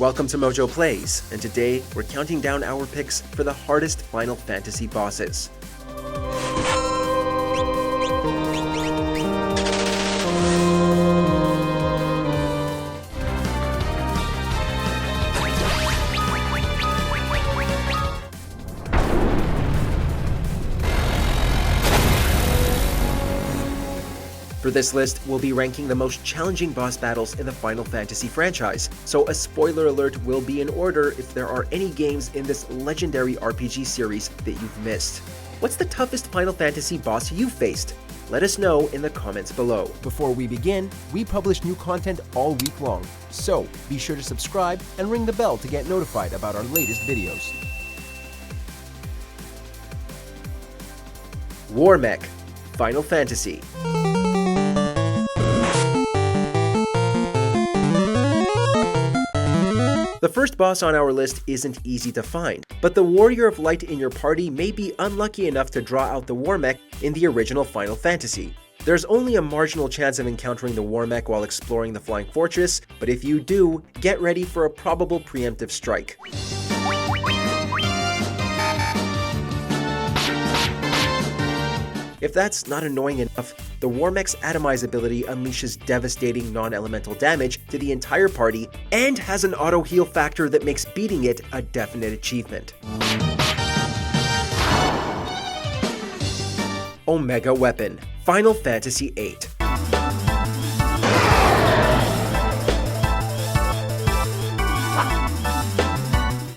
Welcome to Mojo Plays, and today we're counting down our picks for the hardest Final Fantasy bosses. For this list, we'll be ranking the most challenging boss battles in the Final Fantasy franchise, so a spoiler alert will be in order if there are any games in this legendary RPG series that you've missed. What's the toughest Final Fantasy boss you've faced? Let us know in the comments below. Before we begin, we publish new content all week long, so be sure to subscribe and ring the bell to get notified about our latest videos. Warmeck, Final Fantasy. The first boss on our list isn't easy to find, but the Warrior of Light in your party may be unlucky enough to draw out the Warmech in the original Final Fantasy. There's only a marginal chance of encountering the Warmech while exploring the Flying Fortress, but if you do, get ready for a probable preemptive strike. If that's not annoying enough, the Warmech's Atomize ability unleashes devastating non-elemental damage to the entire party and has an auto-heal factor that makes beating it a definite achievement. Omega Weapon, Final Fantasy VIII.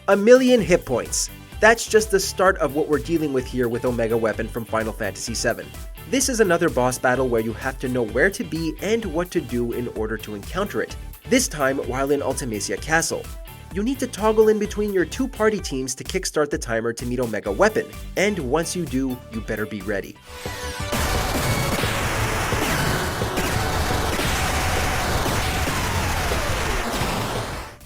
A million hit points. That's just the start of what we're dealing with here with Omega Weapon from Final Fantasy VII. This is another boss battle where you have to know where to be and what to do in order to encounter it, this time while in Ultimisia Castle. You need to toggle in between your two party teams to kickstart the timer to meet Omega Weapon, and once you do, you better be ready.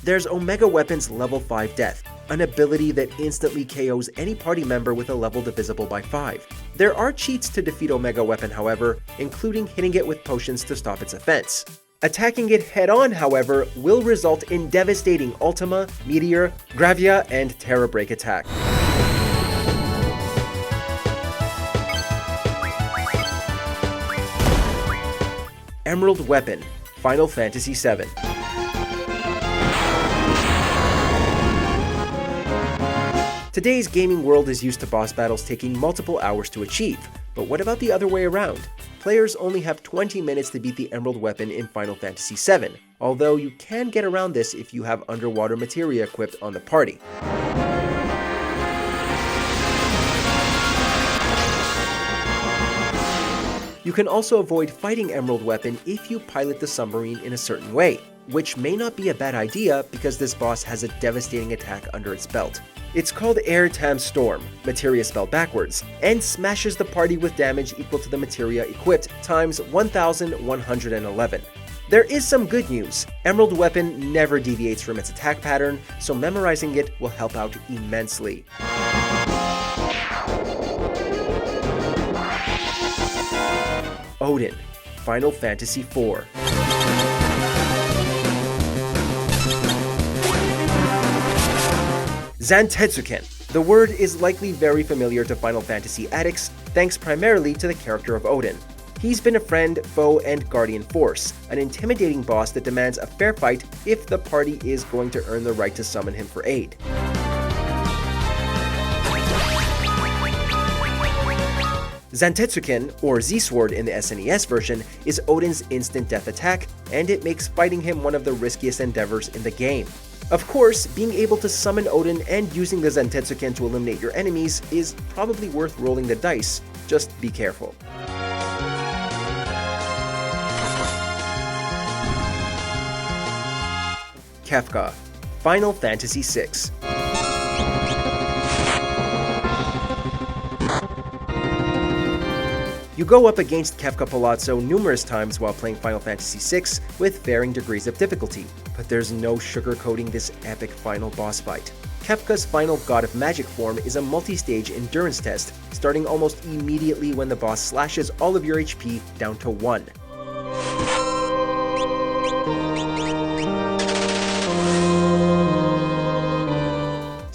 There's Omega Weapon's level 5 death, an ability that instantly KOs any party member with a level divisible by 5. There are cheats to defeat Omega Weapon, however, including hitting it with potions to stop its offense. Attacking it head-on, however, will result in devastating Ultima, Meteor, Gravia, and Terra Break attack. Emerald Weapon, Final Fantasy VII. Today's gaming world is used to boss battles taking multiple hours to achieve, but what about the other way around? Players only have 20 minutes to beat the Emerald Weapon in Final Fantasy VII, although you can get around this if you have underwater materia equipped on the party. You can also avoid fighting Emerald Weapon if you pilot the submarine in a certain way, which may not be a bad idea because this boss has a devastating attack under its belt. It's called Air Tam Storm, materia spelled backwards, and smashes the party with damage equal to the materia equipped times 1111. There is some good news. Emerald Weapon never deviates from its attack pattern, so memorizing it will help out immensely. Odin, Final Fantasy IV. Zantetsuken. The word is likely very familiar to Final Fantasy addicts, thanks primarily to the character of Odin. He's been a friend, foe, and guardian force, an intimidating boss that demands a fair fight if the party is going to earn the right to summon him for aid. Zantetsuken, or Z-Sword in the SNES version, is Odin's instant death attack, and it makes fighting him one of the riskiest endeavors in the game. Of course, being able to summon Odin and using the Zantetsuken to eliminate your enemies is probably worth rolling the dice, just be careful. Kefka, Final Fantasy VI. You go up against Kefka Palazzo numerous times while playing Final Fantasy VI with varying degrees of difficulty, but there's no sugarcoating this epic final boss fight. Kefka's final God of Magic form is a multi-stage endurance test, starting almost immediately when the boss slashes all of your HP down to 1.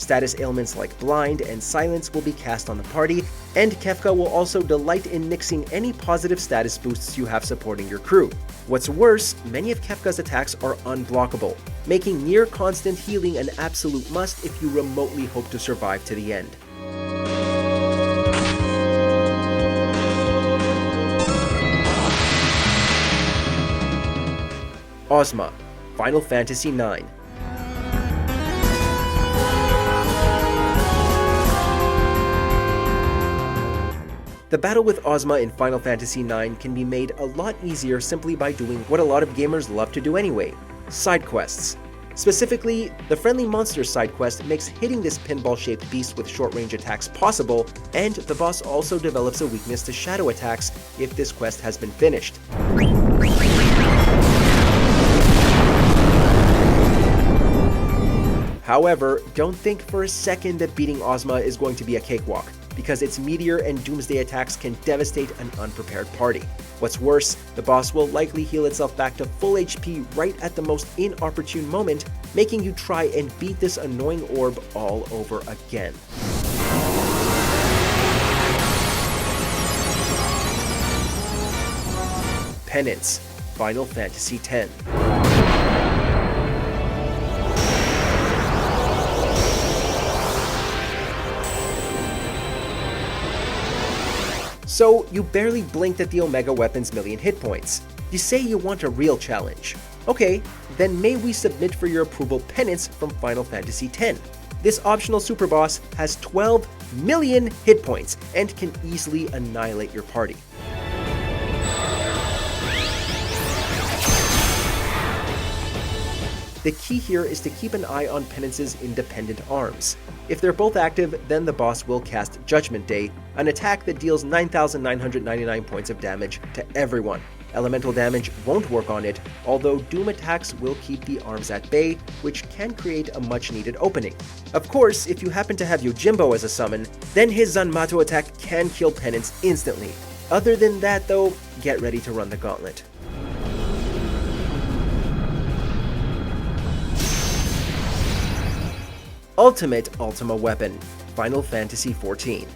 Status ailments like Blind and Silence will be cast on the party, and Kefka will also delight in nixing any positive status boosts you have supporting your crew. What's worse, many of Kefka's attacks are unblockable, making near constant healing an absolute must if you remotely hope to survive to the end. Osma, Final Fantasy IX. The battle with Osma in Final Fantasy IX can be made a lot easier simply by doing what a lot of gamers love to do anyway: side quests. Specifically, the Friendly Monsters side quest makes hitting this pinball-shaped beast with short-range attacks possible, and the boss also develops a weakness to shadow attacks if this quest has been finished. However, don't think for a second that beating Osma is going to be a cakewalk, because its Meteor and Doomsday attacks can devastate an unprepared party. What's worse, the boss will likely heal itself back to full HP right at the most inopportune moment, making you try and beat this annoying orb all over again. Penance, Final Fantasy X. So, you barely blinked at the Omega weapon's million hit points. You say you want a real challenge. Okay, then may we submit for your approval Penance from Final Fantasy X. This optional super boss has 12 million hit points and can easily annihilate your party. The key here is to keep an eye on Penance's independent arms. If they're both active, then the boss will cast Judgment Day, an attack that deals 9,999 points of damage to everyone. Elemental damage won't work on it, although Doom attacks will keep the arms at bay, which can create a much-needed opening. Of course, if you happen to have Yojimbo as a summon, then his Zanmato attack can kill Penance instantly. Other than that though, get ready to run the gauntlet. Ultimate Ultima weapon, Final Fantasy XIV.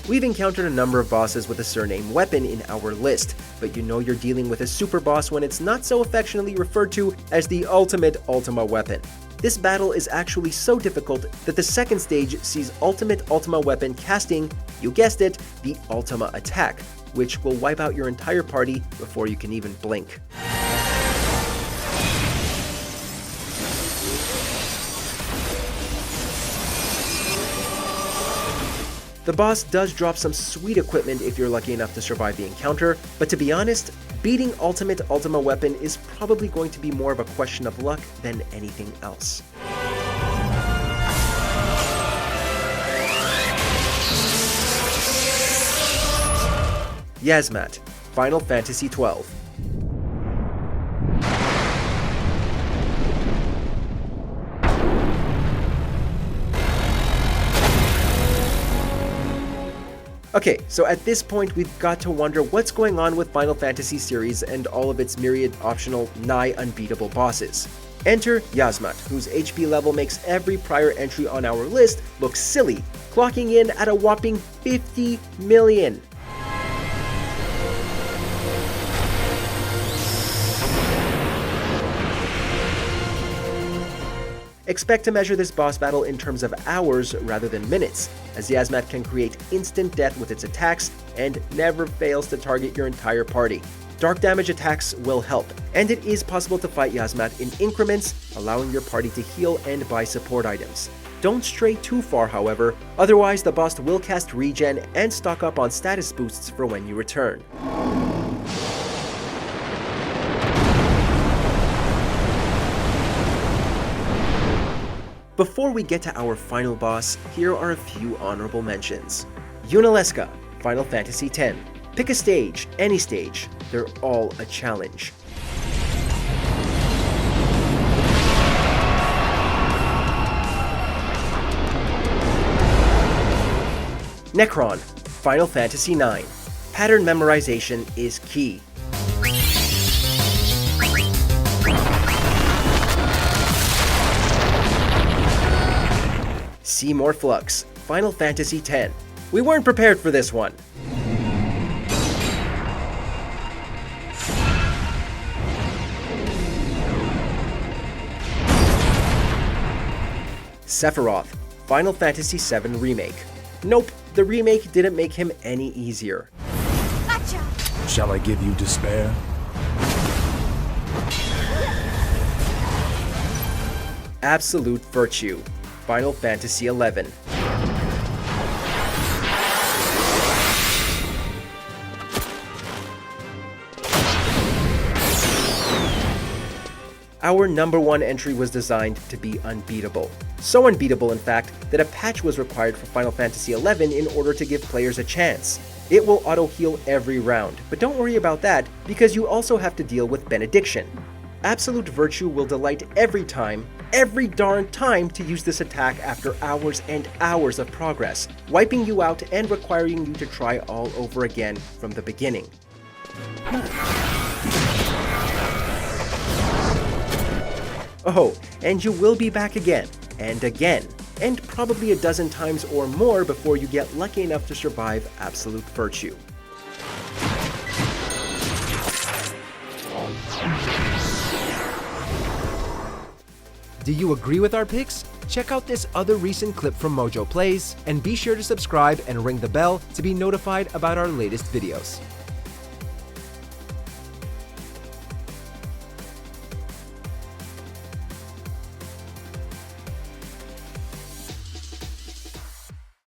We've encountered a number of bosses with a surname weapon in our list, but you know you're dealing with a super boss when it's not so affectionately referred to as the Ultimate Ultima weapon. This battle is actually so difficult that the second stage sees Ultimate Ultima weapon casting, you guessed it, the Ultima attack, which will wipe out your entire party before you can even blink. The boss does drop some sweet equipment if you're lucky enough to survive the encounter, but to be honest, beating Ultimate Ultima weapon is probably going to be more of a question of luck than anything else. Yazmat, Final Fantasy XII. Okay, so at this point we've got to wonder what's going on with Final Fantasy series and all of its myriad optional, nigh unbeatable bosses. Enter Yazmat, whose HP level makes every prior entry on our list look silly, clocking in at a whopping 50 million. Expect to measure this boss battle in terms of hours rather than minutes, as Yazmat can create instant death with its attacks and never fails to target your entire party. Dark damage attacks will help, and it is possible to fight Yazmat in increments, allowing your party to heal and buy support items. Don't stray too far, however, otherwise the boss will cast regen and stock up on status boosts for when you return. Before we get to our final boss, here are a few honorable mentions. Yunalesca, Final Fantasy X. Pick a stage, any stage, they're all a challenge. Necron, Final Fantasy IX. Pattern memorization is key. See more flux. Final Fantasy X. We weren't prepared for this one. Sephiroth, Final Fantasy VII Remake. Nope, the remake didn't make him any easier. Gotcha. Shall I give you despair? Absolute Virtue, Final Fantasy XI. Our number one entry was designed to be unbeatable. So unbeatable, in fact, that a patch was required for Final Fantasy XI in order to give players a chance. It will auto-heal every round, but don't worry about that, because you also have to deal with Benediction. Absolute Virtue will delight every darn time to use this attack after hours and hours of progress, wiping you out and requiring you to try all over again from the beginning. Oh, and you will be back again, and again, and probably a dozen times or more before you get lucky enough to survive Absolute Virtue. Do you agree with our picks? Check out this other recent clip from Mojo Plays, and be sure to subscribe and ring the bell to be notified about our latest videos.